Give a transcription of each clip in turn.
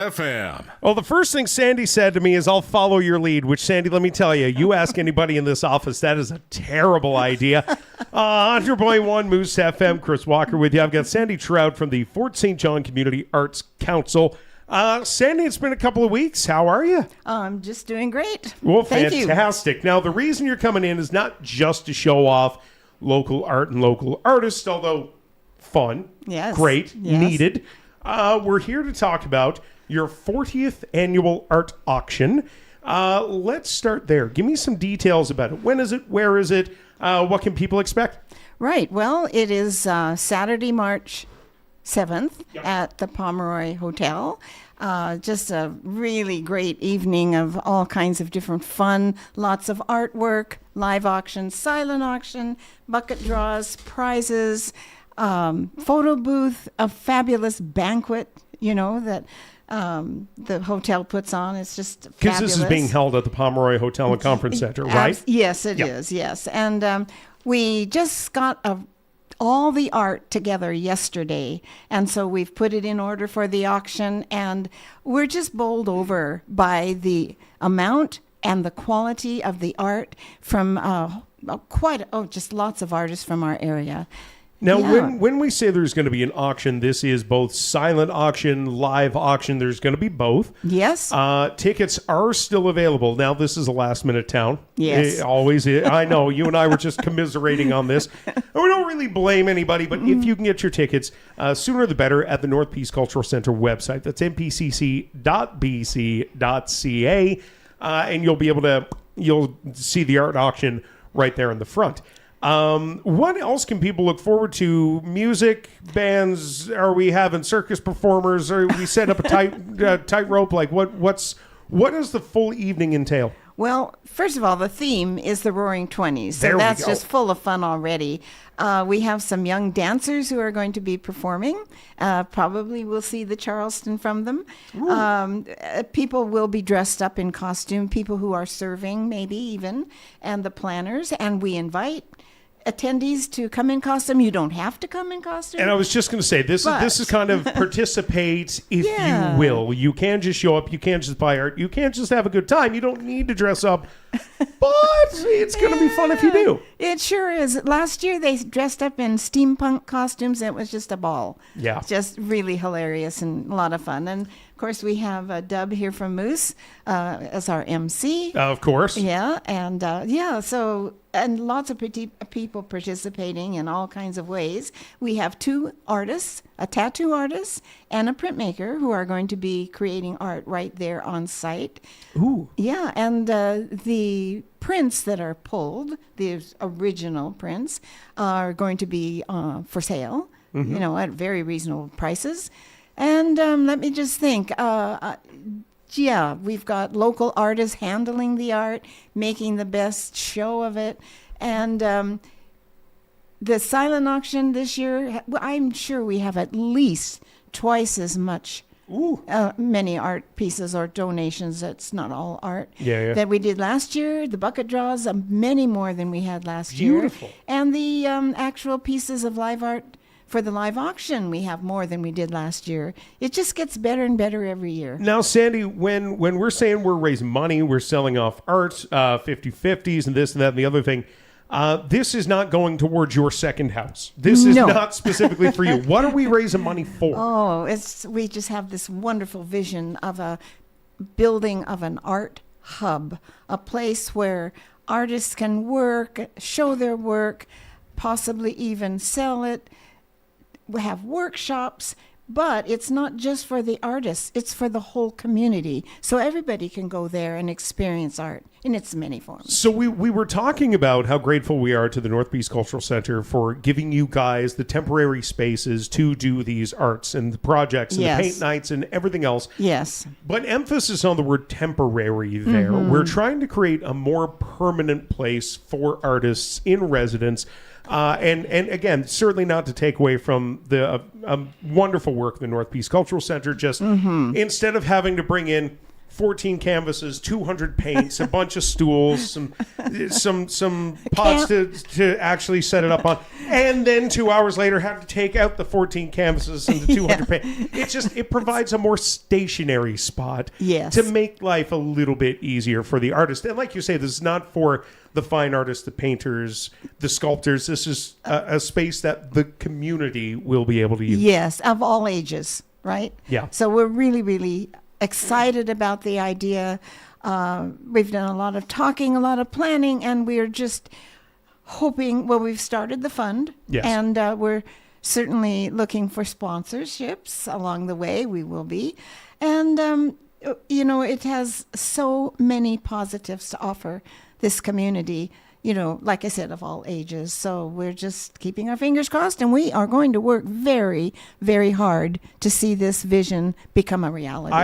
FM. Well, the first thing Sandy said to me is, I'll follow your lead, which, Sandy, let me tell you, you ask anybody in this office, that is a terrible idea. 100.1 Moose FM, Chris Walker with you. I've got Sandy Troudt from the Fort St. John Community Arts Council. Sandy, it's been a couple of weeks. How are you? I'm just doing great. Well, Thank fantastic. You. Now, the reason you're coming in is not just to show off local art and local artists, although fun, yes, great, yes. needed. We're here to talk about your 40th annual art auction. Let's start there. Give me some details about it. When is it? Where is it? What can people expect? Right. Well, it is Saturday, March 7th at the Pomeroy Hotel. Just a really great evening of all kinds of different fun, lots of artwork, live auction, silent auction, bucket draws, prizes, photo booth, a fabulous banquet, that the hotel puts on. It's just fabulous. Because this is being held at the Pomeroy Hotel and Conference Center, right? Yes, it is, yes. And we just got all the art together yesterday, and so we've put it in order for the auction, and we're just bowled over by the amount and the quality of the art from just lots of artists from our area. Now, when we say there's going to be an auction, this is both silent auction, live auction. There's going to be both. Yes. Tickets are still available. Now, this is a last-minute town. Yes. It always is. I know. You and I were just commiserating on this. And we don't really blame anybody, but if you can get your tickets, sooner the better, at the North Peace Cultural Center website. That's npcc.bc.ca. And you'll see the art auction right there in the front. What else can people look forward to? Music, bands? Are we having circus performers? Are we set up a tightrope? Like what does the full evening entail? Well, first of all, the theme is the Roaring 20s. So there that's we go. Just full of fun already. We have some young dancers who are going to be performing. Probably we'll see the Charleston from them. People will be dressed up in costume, people who are serving maybe even, and the planners. And we invite attendees to come in costume. You don't have to come in costume. And I was just going to say, this is kind of participate, if you will. You can just show up. You can't just buy art. You can't just have a good time. You don't need to dress up. But it's going to be fun if you do. It sure is. Last year they dressed up in steampunk costumes. And it was just a ball. Yeah. Just really hilarious and a lot of fun. And of course we have Dub here from Moose as our MC. Of course. Yeah. And and lots of people participating in all kinds of ways. We have two artists, a tattoo artist and a printmaker, who are going to be creating art right there on site. Ooh. Yeah, and the prints that are pulled, the original prints, are going to be for sale, at very reasonable prices. And let me just think. We've got local artists handling the art, making the best show of it. And the silent auction this year, I'm sure we have at least twice as much many art pieces or donations. That's not all art. That we did last year. The bucket draws, many more than we had last year. Beautiful. And the actual pieces of live art for the live auction, we have more than we did last year. It just gets better and better every year. Now, Sandy, when we're saying we're raising money, we're selling off art, 50/50s and this and that and the other thing, this is not going towards your second house. This is not specifically for you. What are we raising money for? Oh, we just have this wonderful vision of a building of an art hub, a place where artists can work, show their work, possibly even sell it. We have workshops, but it's not just for the artists, it's for the whole community. So everybody can go there and experience art in its many forms. So we were talking about how grateful we are to the North Peace Cultural Center for giving you guys the temporary spaces to do these arts and the projects and the paint nights and everything else. Yes. But emphasis on the word temporary there. We're trying to create a more permanent place for artists in residence. And again, certainly not to take away from the wonderful work of the North Peace Cultural Center. Just instead of having to bring in 14 canvases, 200 paints, a bunch of stools, some pots to actually set it up on, and then 2 hours later have to take out the 14 canvases and the 200 paints. It provides a more stationary spot to make life a little bit easier for the artist. And like you say, this is not for the fine artists, the painters, the sculptors. This is a space that the community will be able to use. Yes, of all ages, right? Yeah. So we're really, really excited about the idea. We've done a lot of talking, a lot of planning, and we're just hoping, well, we've started the fund, and we're certainly looking for sponsorships along the way. We will be. And, it has so many positives to offer this community, like I said, of all ages. So we're just keeping our fingers crossed, and we are going to work very, very hard to see this vision become a reality.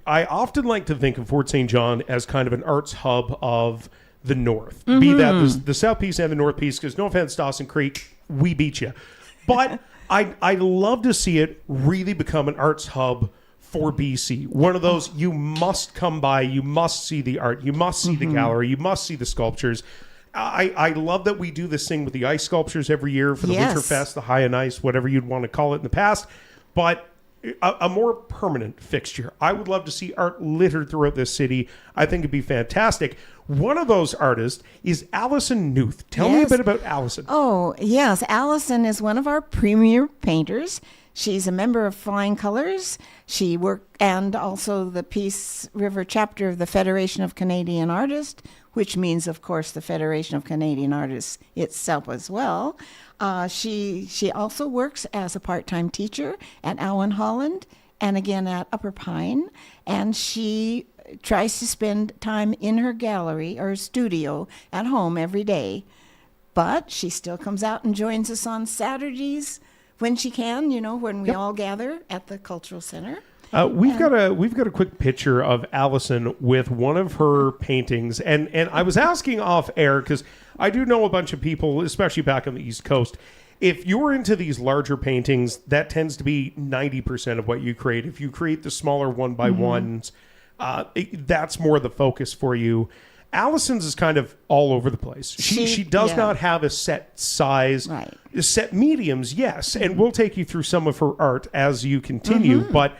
I often like to think of Fort St. John as kind of an arts hub of the North, be that the South Piece and the North Piece, because no offense, Dawson Creek, we beat you. But I love to see it really become an arts hub for BC. One of those, you must come by, you must see the art, you must see the gallery, you must see the sculptures. I love that we do this thing with the ice sculptures every year for the Winterfest, the High and Ice, whatever you'd want to call it in the past. But a more permanent fixture. I would love to see art littered throughout this city. I think it'd be fantastic. One of those artists is Alison Newth. Tell me a bit about Alison. Oh, yes. Alison is one of our premier painters. She's a member of Flying Colors. She worked, and also the Peace River chapter of the Federation of Canadian Artists, which means, of course, the Federation of Canadian Artists itself as well. She also works as a part-time teacher at Owen Holland and again at Upper Pine, and she tries to spend time in her gallery or studio at home every day. But she still comes out and joins us on Saturdays when she can, when we all gather at the Cultural Center. We've got a quick picture of Alison with one of her paintings, and I was asking off air because I do know a bunch of people, especially back on the East Coast. If you're into these larger paintings, that tends to be 90% of what you create. If you create the smaller one by ones, that's more the focus for you. Alison's is kind of all over the place. She does not have a set size. Right. Set mediums, yes, and we'll take you through some of her art as you continue, but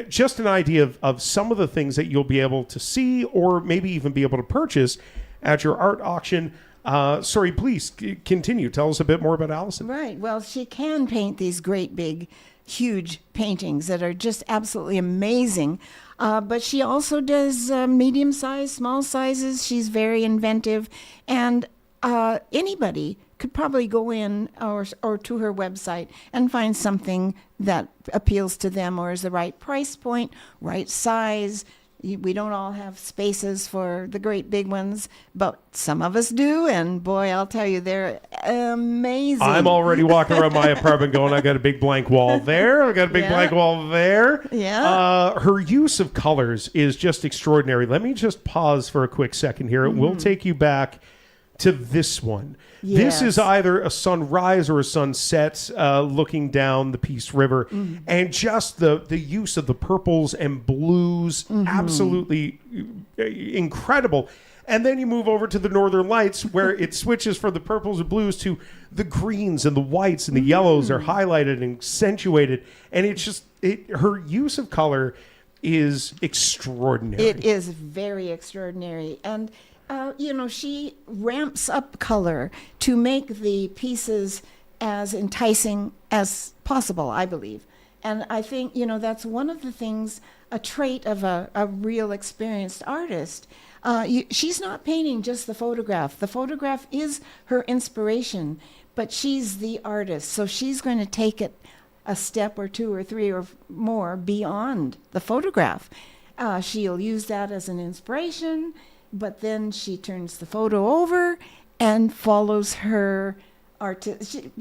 just an idea of some of the things that you'll be able to see or maybe even be able to purchase at your art auction. Sorry, please continue. Tell us a bit more about Alison. Right. Well, she can paint these great big, huge paintings that are just absolutely amazing. But she also does medium size, small sizes. She's very inventive. And anybody could probably go in or to her website and find something that appeals to them or is the right price point, right size. We don't all have spaces for the great big ones, but some of us do. And boy, I'll tell you, they're amazing. I'm already walking around my apartment going, I got a big blank wall there. I got a big blank wall there. Yeah. Her use of colors is just extraordinary. Let me just pause for a quick second here. It will take you back to this one. This is either a sunrise or a sunset looking down the Peace River. And just the use of the purples and blues, absolutely incredible. And then you move over to the Northern Lights where it switches from the purples and blues to the greens and the whites and the yellows are highlighted and accentuated. And it's just, her use of color is extraordinary. It is very extraordinary. And she ramps up color to make the pieces as enticing as possible, I believe. And I think, that's one of the things, a trait of a real experienced artist. She's not painting just the photograph. The photograph is her inspiration, but she's the artist. So she's going to take it a step or two or three or more beyond the photograph. She'll use that as an inspiration, but then she turns the photo over and follows her artistic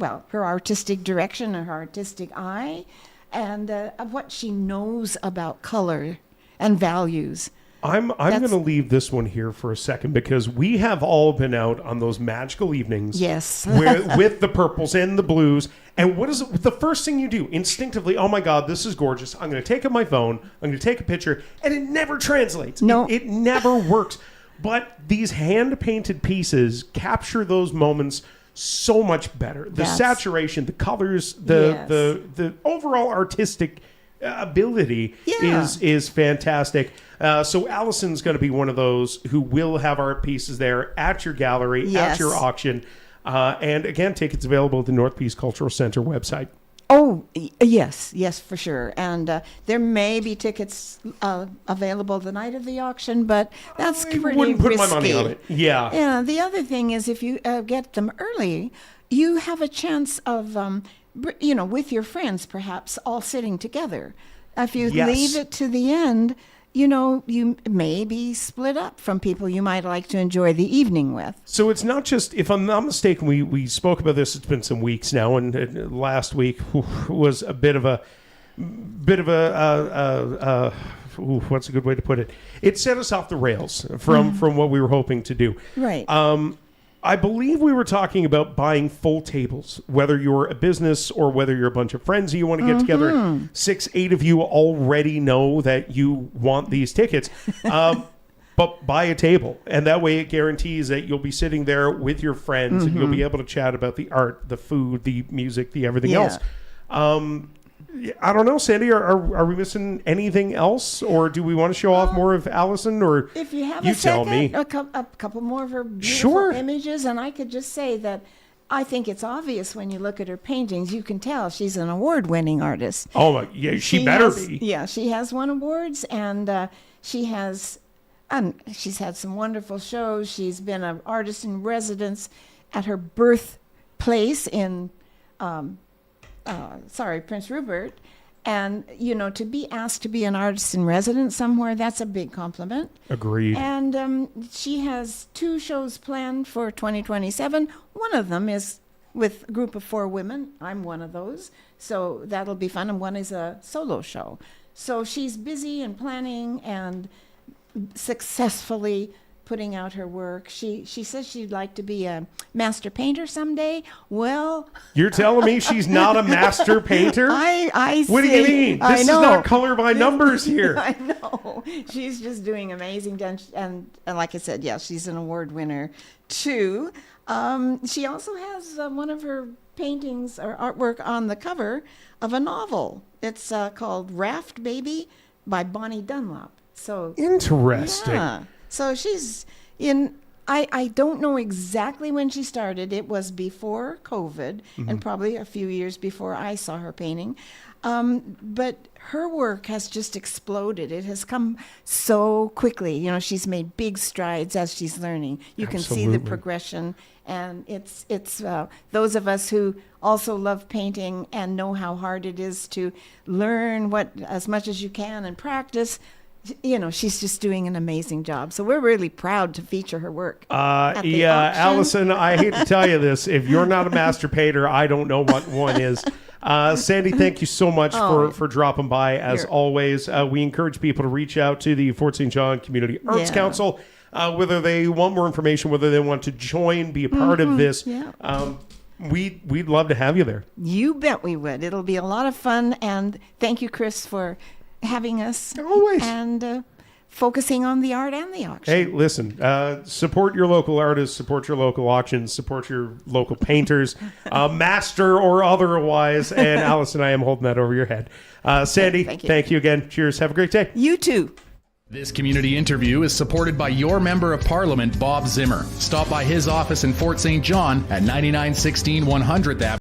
direction or her artistic eye and what she knows about color and values. I'm going to leave this one here for a second because we have all been out on those magical evenings. Yes. with the purples and the blues. And what is it? The first thing you do instinctively, oh my God, this is gorgeous. I'm going to take up my phone. I'm going to take a picture. And it never translates. No. It never works. But these hand-painted pieces capture those moments so much better. The saturation, the colors, the overall artistic ability is fantastic. So Alison's going to be one of those who will have art pieces there at your gallery, at your auction. And again, tickets available at the North Peace Cultural Center website. Oh, yes, for sure. And there may be tickets available the night of the auction, but that's pretty risky. I wouldn't put my money on it. Yeah. Yeah. The other thing is if you get them early, you have a chance of, with your friends perhaps all sitting together. If you leave it to the end, you may be split up from people you might like to enjoy the evening with. So it's not just, if I'm not mistaken, we spoke about this, it's been some weeks now, and last week was a bit of a what's a good way to put it? It set us off the rails from what we were hoping to do. Right. I believe we were talking about buying full tables, whether you're a business or whether you're a bunch of friends and you want to get together. 6, 8 of you already know that you want these tickets. But buy a table. And that way it guarantees that you'll be sitting there with your friends and you'll be able to chat about the art, the food, the music, the everything else. I don't know, Sandy, are we missing anything else? Or do we want to show off more of Alison? Or if you have you a second, tell me. A couple more of her beautiful images. And I could just say that I think it's obvious when you look at her paintings, you can tell she's an award-winning artist. Oh, my, yeah, she better be. Yeah, she has won awards, and she's had some wonderful shows. She's been an artist in residence at her birthplace in Prince Rupert. And, to be asked to be an artist in residence somewhere, that's a big compliment. Agreed. And she has 2 shows planned for 2027. One of them is with a group of 4 women. I'm one of those. So that'll be fun. And one is a solo show. So she's busy and planning and successfully putting out her work. She says she'd like to be a master painter someday. Well, you're telling me she's not a master painter? What do you mean? This is not color by numbers here. I know. She's just doing amazing. And like I said, she's an award winner too. She also has one of her paintings or artwork on the cover of a novel. It's called Raft Baby by Bonnie Dunlop. So interesting. Yeah. So she's in, I don't know exactly when she started. It was before COVID and probably a few years before I saw her painting. But her work has just exploded. It has come so quickly. She's made big strides as she's learning. You can see the progression. And it's those of us who also love painting and know how hard it is to learn as much as you can and practice. She's just doing an amazing job. So we're really proud to feature her work. At the auction. Alison, I hate to tell you this. If you're not a master painter, I don't know what one is. Sandy, thank you so much for dropping by. As always, we encourage people to reach out to the Fort St. John Community Arts Council, whether they want more information, whether they want to join, be a part of this. We'd love to have you there. You bet we would. It'll be a lot of fun. And thank you, Chris, for having us always and focusing on the art and the auction. Hey, listen, support your local artists, support your local auctions, support your local painters, master or otherwise. And Alison, I am holding that over your head. Sandy, thank you again. Cheers. Have a great day. You too. This community interview is supported by your Member of Parliament, Bob Zimmer. Stop by his office in Fort St. John at 9916 100th Avenue.